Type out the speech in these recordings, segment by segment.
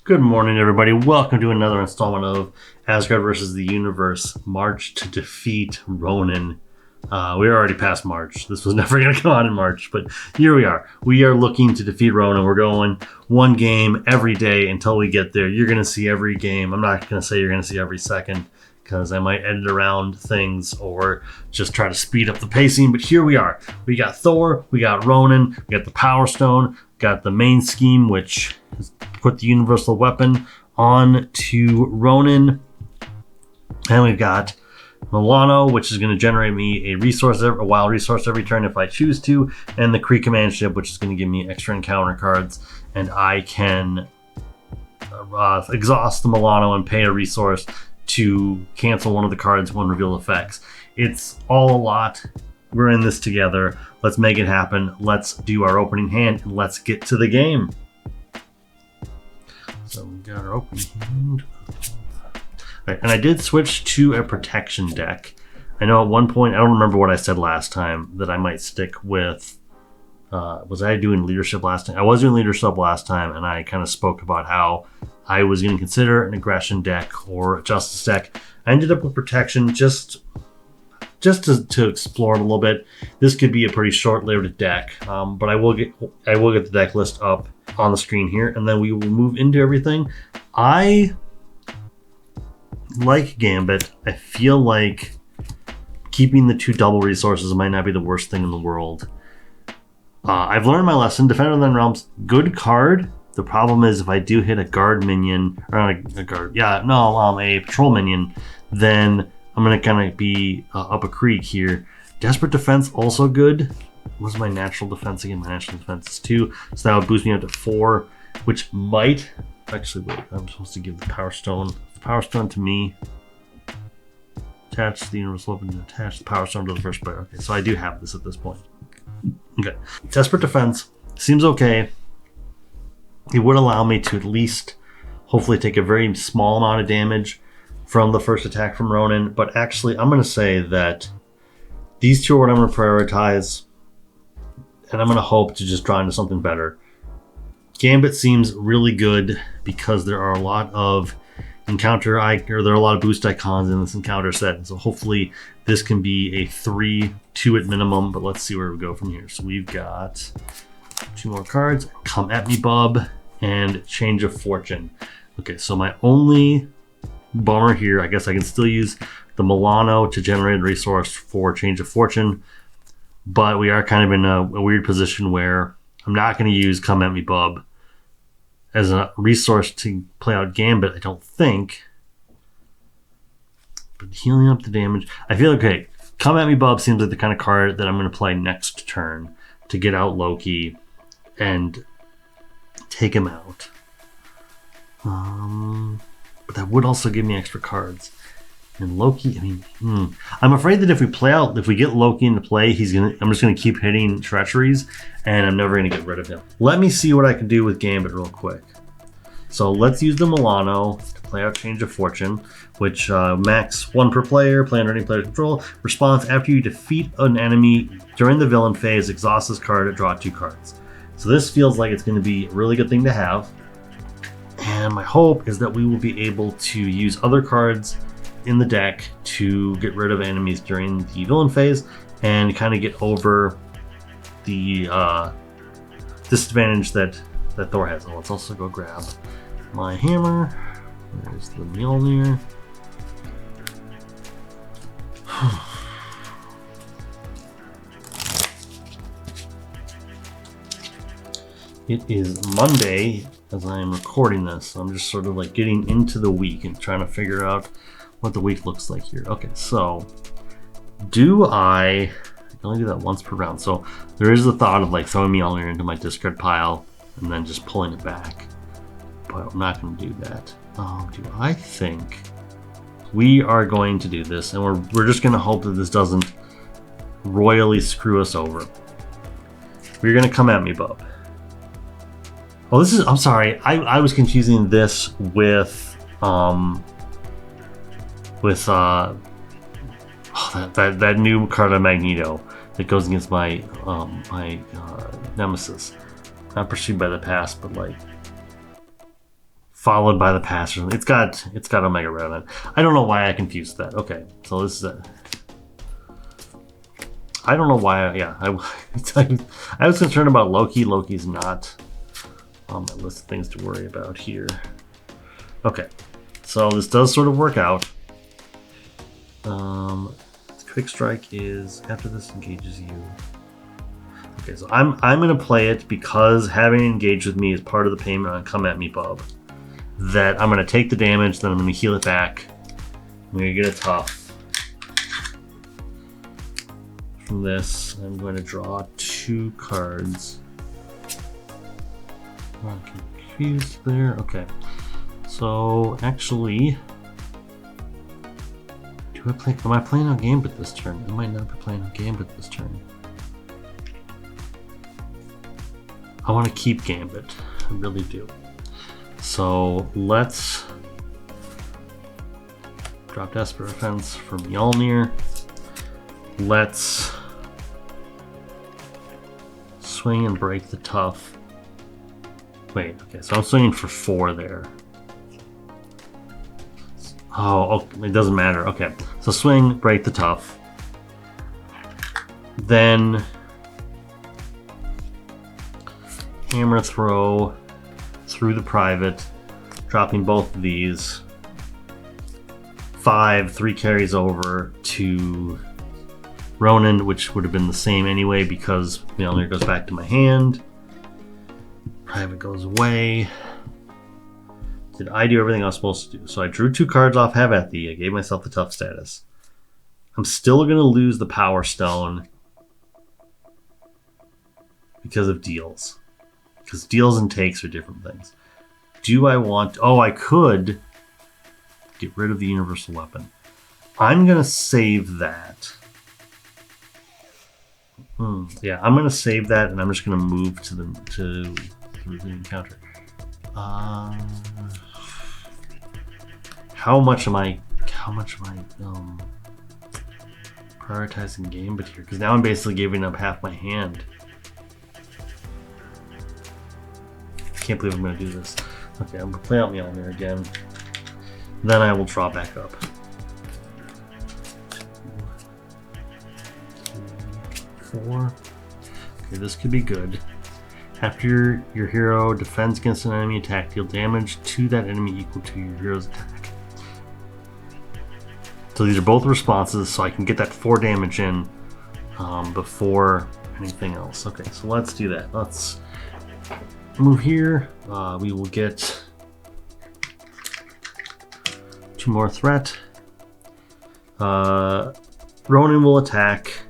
Good morning, everybody. Welcome to another installment of Asgard versus the Universe, March to defeat Ronan. We are already past March. This was never going to come out in March, but here we are. We are looking to defeat Ronan. We're going one game every day until we get there. You're going to see every game. I'm not going to say you're going to see every second because I might edit around things or just try to speed up the pacing, but here we are. We got Thor, we got Ronan, we got the Power Stone, got the main scheme, which is put the universal weapon on to Ronan, and we've got Milano, which is going to generate me a wild resource every turn if I choose to, and the Kree command ship, which is going to give me extra encounter cards, and I can exhaust the Milano and pay a resource to cancel one of the cards when revealed effects. It's all a lot. We're in this together. Let's make it happen. Let's do our opening hand and let's get to the game. So we got our opening hand. Right, and I did switch to a protection deck. I know at one point, I don't remember what I said last time, that I might stick with, was I doing leadership last time? I was doing leadership last time, and I kind of spoke about how I was going to consider an aggression deck or a justice deck. I ended up with protection just to explore it a little bit. This could be a pretty short-lived deck, but I will get the deck list up on the screen here, and then we will move into everything. I like Gambit. I feel like keeping the 2 double resources might not be the worst thing in the world. I've learned my lesson. Defender of the Realms, good card. The problem is if I do hit a guard minion, or a patrol minion, then I'm going to kind of be up a creek here. Desperate Defense, also good. What's my natural defense again? My natural defense is 2, so that would boost me up to 4, which might... Actually, wait, I'm supposed to give the Power Stone. The Power Stone to me. Attach the universal weapon to attach the Power Stone to the first player. Okay, so I do have this at this point. Okay. Desperate Defense seems okay. It would allow me to at least hopefully take a very small amount of damage from the first attack from Ronan, but actually I'm going to say that these two are what I'm going to prioritize, and I'm going to hope to just draw into something better. Gambit seems really good because there are a lot of there are a lot of boost icons in this encounter set, and so hopefully this can be a 3-2 at minimum, but let's see where we go from here. So we've got 2 more cards. Come at me, bub, and Change of Fortune. Okay, so my only bummer here, I guess I can still use the Milano to generate a resource for Change of Fortune, but we are kind of in a weird position where I'm not going to use Come at me, bub as a resource to play out Gambit, I don't think. But healing up the damage, I feel okay. Come at me, bub seems like the kind of card that I'm going to play next turn to get out Loki and take him out. But that would also give me extra cards. And Loki, I mean, I'm afraid that if we get Loki into play, I'm just gonna keep hitting treacheries, and I'm never gonna get rid of him. Let me see what I can do with Gambit real quick. So let's use the Milano to play out Change of Fortune, which max 1 per player, play under any player's control. Response after you defeat an enemy during the villain phase, exhaust this card, draw 2 cards. So this feels like it's gonna be a really good thing to have. And my hope is that we will be able to use other cards in the deck to get rid of enemies during the villain phase and kind of get over the disadvantage that Thor has. And let's also go grab my hammer. There's the Mjolnir. It is Monday as I am recording this. So I'm just sort of like getting into the week and trying to figure out what the week looks like here. Okay, so I can only do that once per round. So there is the thought of like throwing Mjolnir into my discard pile and then just pulling it back. But I'm not going to do that. I think we are going to do this, and we're just going to hope that this doesn't royally screw us over. We're going to come at me, bub. Oh, I'm sorry. I was confusing this with that new card of Magneto that goes against my nemesis. Not pursued by the past, but like followed by the pass or something. It's got Omega Ronan. I don't know why I confused that. Okay, so this is a. I don't know why. I was concerned about Loki. Loki's not on my list of things to worry about here. Okay, so this does sort of work out. Quick Strike is after this engages you. Okay, so I'm gonna play it because having engaged with me is part of the payment on Come At Me Bub. That I'm gonna take the damage, then I'm gonna heal it back. I'm gonna get a tough. From this, I'm going to draw 2 cards. I'm confused there. Okay, so actually. Am I playing on Gambit this turn? I might not be playing on Gambit this turn. I want to keep Gambit. I really do. So let's drop Desperate Defense for Mjolnir. Let's swing and break the tough. Wait, okay, so I'm swinging for 4 there. Oh, it doesn't matter. Okay, so swing, break the tough. Then hammer throw through the private, dropping both of these. 5, 3 carries over to Ronan, which would have been the same anyway because Mjolnir goes back to my hand. Private goes away. Did I do everything I was supposed to do? So I drew 2 cards off Havathi. I gave myself the tough status. I'm still going to lose the Power Stone because of deals. Because deals and takes are different things. Do I want... Oh, I could get rid of the Universal Weapon. I'm going to save that. Yeah, I'm going to save that, and I'm just going to move to the encounter. How much am I prioritizing Gambit here? Because now I'm basically giving up half my hand. I can't believe I'm going to do this. Okay, I'm going to play out Mjolnir again. Then I will draw back up. 2, 4. Okay, this could be good. After your hero defends against an enemy attack, deal damage to that enemy equal to your hero's attack. So these are both responses, so I can get that 4 damage in before anything else. Okay, so let's do that. Let's move here. We will get 2 more threat. Ronan will attack.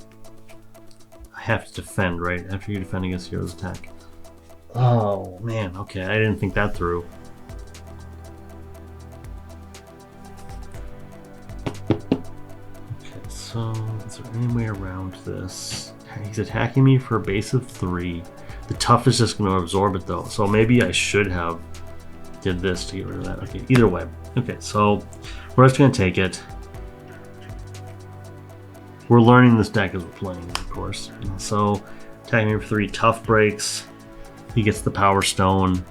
I have to defend, right? After you defend against hero's attack. Oh, man. Okay, I didn't think that through. Okay, so is there any way around this? He's attacking me for a base of 3. The tough is just going to absorb it, though. So maybe I should have did this to get rid of that. Okay, either way. Okay, so we're just going to take it. We're learning this deck as we're playing, of course. So attacking me for 3 tough breaks. He gets the Power Stone.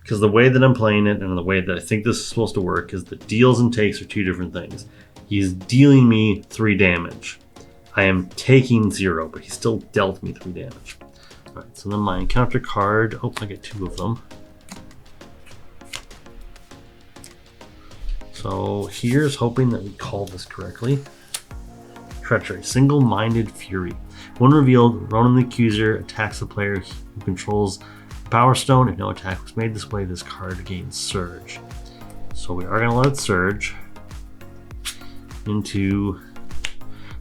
Because the way that I'm playing it and the way that I think this is supposed to work is that deals and takes are 2 different things. He's dealing me 3 damage. I am taking 0, but he still dealt me 3 damage. Alright, so then my encounter card. Oh, I get 2 of them. So here's hoping that we call this correctly. Treachery. Single-minded fury. When revealed, Ronan the Accuser attacks the player who controls the Power Stone. If no attack was made this way, this card gains Surge. So we are going to let it surge into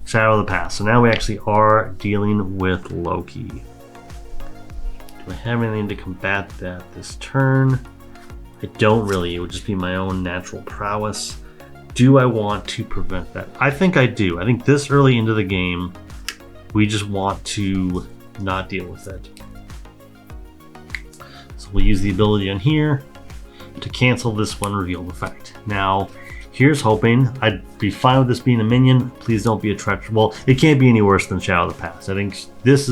Shadow of the Past. So now we actually are dealing with Loki. Do I have anything to combat that this turn? I don't really. It would just be my own natural prowess. Do I want to prevent that? I think I do. I think this early into the game, we just want to not deal with it. So we'll use the ability on here to cancel this one revealed effect. Now, here's hoping. I'd be fine with this being a minion. Please don't be a treachery. Well, it can't be any worse than Shadow of the Past. I think this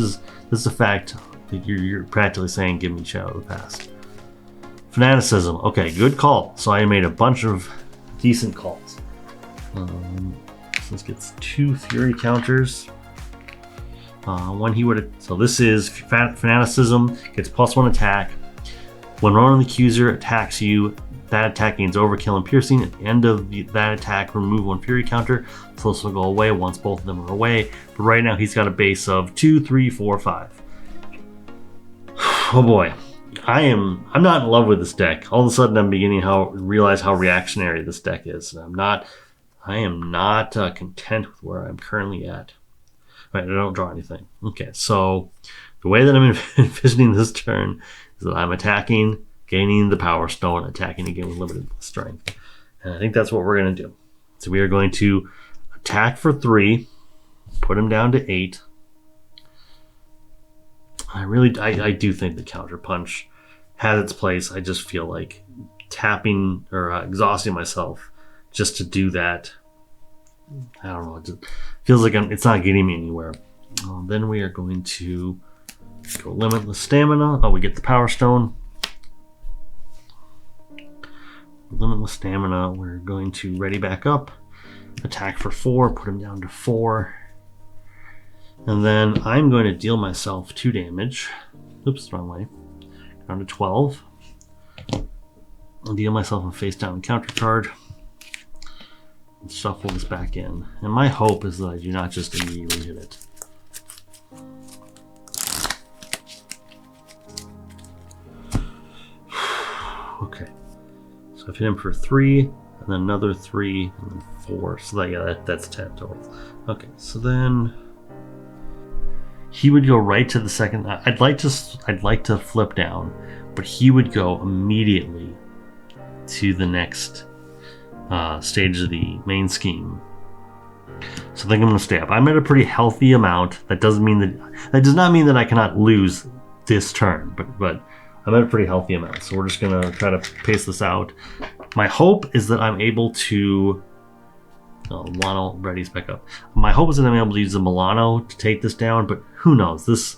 effect You're practically saying, give me Shadow of the Past. Fanaticism. Okay, good call. So I made a bunch of decent calls. So this gets 2 Fury counters. When he would, so this is Fanaticism, gets +1 attack. When Ronan the Accuser attacks you, that attack gains Overkill and Piercing. At the end of that attack, remove 1 Fury counter. So this will go away once both of them are away. But right now he's got a base of 2, 3, 4, 5. Oh boy. I'm not in love with this deck. All of a sudden I'm beginning to realize how reactionary this deck is. And I am not content with where I'm currently at. Right, I don't draw anything. Okay, so the way that I'm envisioning this turn is that I'm attacking, gaining the Power Stone, attacking again with limited strength. And I think that's what we're going to do. So we are going to attack for 3, put him down to 8. I do think the Counter Punch has its place. I just feel like tapping or exhausting myself just to do that. I don't know. It just feels like it's not getting me anywhere. Then we are going to go Limitless Stamina. Oh, we get the Power Stone. Limitless Stamina. We're going to ready back up. Attack for 4. Put him down to 4. And then I'm going to deal myself 2 damage. Oops, wrong way. Down to 12. I'll deal myself a face down counter card. And shuffle this back in. And my hope is that I do not just immediately hit it. Okay. So I've hit him for 3, and then another 3, and then 4. So that's 10 total. Okay, so then he would go right to the second. I'd like to flip down, but he would go immediately to the next stage of the main scheme. So I think I'm going to stay up. I'm at a pretty healthy amount. That does not mean that I cannot lose this turn, but I'm at a pretty healthy amount. So we're just going to try to pace this out. My hope is that I'm able to. Oh, Milano ready's back up. My hope is that I'm able to use the Milano to take this down, but who knows? This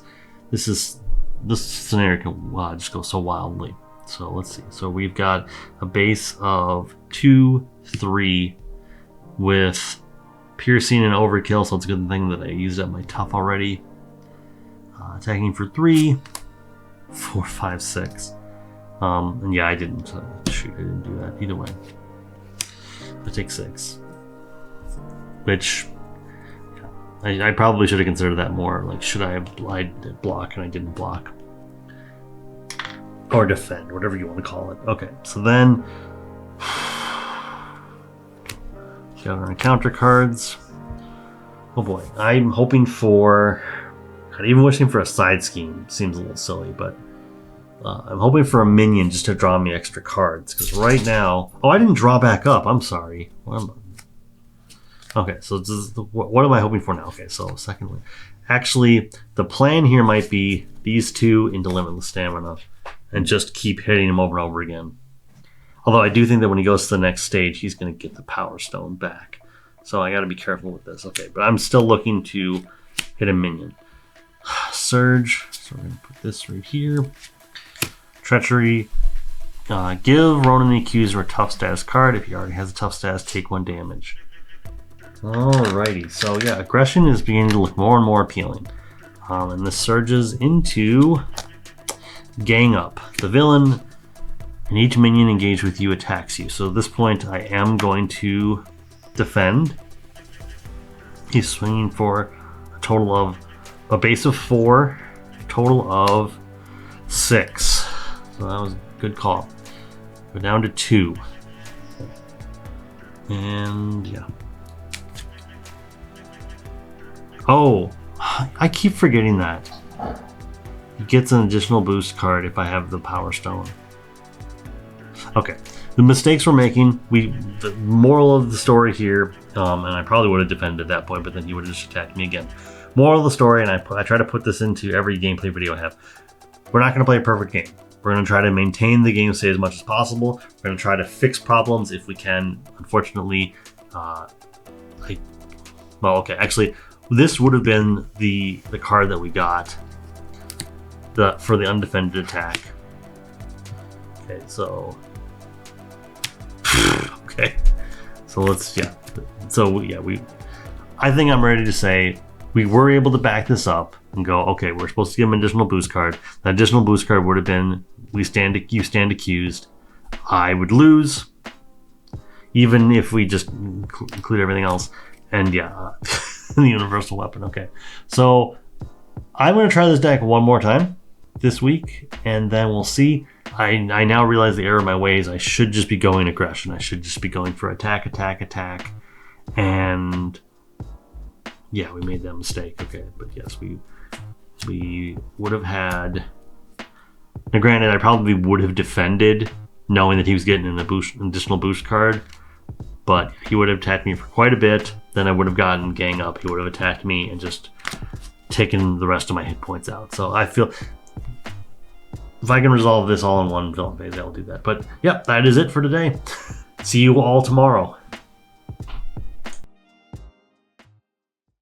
scenario can just go so wildly. So let's see. So we've got a base of 2, 3 with Piercing and Overkill, so it's a good thing that I used up my tough already. Attacking for 3, 4, 5, 6. And yeah, I didn't shoot. I didn't do that either way. I take 6. Which I probably should have considered that more. Like, should I have block and I didn't block? Or defend, whatever you want to call it. Okay, so then got our counter cards. Oh boy, I'm hoping for. God, even wishing for a side scheme seems a little silly, but I'm hoping for a minion just to draw me extra cards. Because right now, oh, I didn't draw back up. I'm sorry. Okay, so what am I hoping for now? Okay, so secondly, actually, the plan here might be these 2 into Limitless Stamina and just keep hitting him over and over again. Although I do think that when he goes to the next stage, he's going to get the Power Stone back. So I got to be careful with this. Okay, but I'm still looking to hit a minion. Surge. So we're going to put this right here. Treachery. Give Ronan the Accuser a tough status card. If he already has a tough status, take 1 damage. Alrighty, so yeah, aggression is beginning to look more and more appealing. And this surges into Gang Up. The villain and each minion engaged with you attacks you. So at this point, I am going to defend. He's swinging for a total of a base of 4, a total of 6. So that was a good call. Go down to 2. And yeah. Oh, I keep forgetting that. He gets an additional boost card if I have the Power Stone. Okay, the mistakes we're making, the moral of the story here, and I probably would have defended at that point, but then he would have just attacked me again. Moral of the story, and I try to put this into every gameplay video I have. We're not going to play a perfect game. We're going to try to maintain the game state as much as possible. We're going to try to fix problems if we can. Unfortunately, actually, this would have been the card that we got for the undefended attack. Okay, so okay, so let's I think I'm ready to say we were able to back this up and go, okay, we're supposed to give him an additional boost card. That additional boost card would have been you stand accused. I would lose, even if we just include everything else. And yeah, the universal weapon. Okay, so I'm going to try this deck one more time this week, and then we'll see. I now realize the error of my ways. I should just be going aggression. I should just be going for attack. And yeah, we made that mistake. Okay, but yes, we would have had. Now, granted, I probably would have defended, knowing that he was getting an additional boost card. But he would have attacked me for quite a bit. Then I would have gotten gang up. He would have attacked me and just taken the rest of my hit points out. So I feel if I can resolve this all in one villain phase, I'll do that. But yep, that is it for today. See you all tomorrow.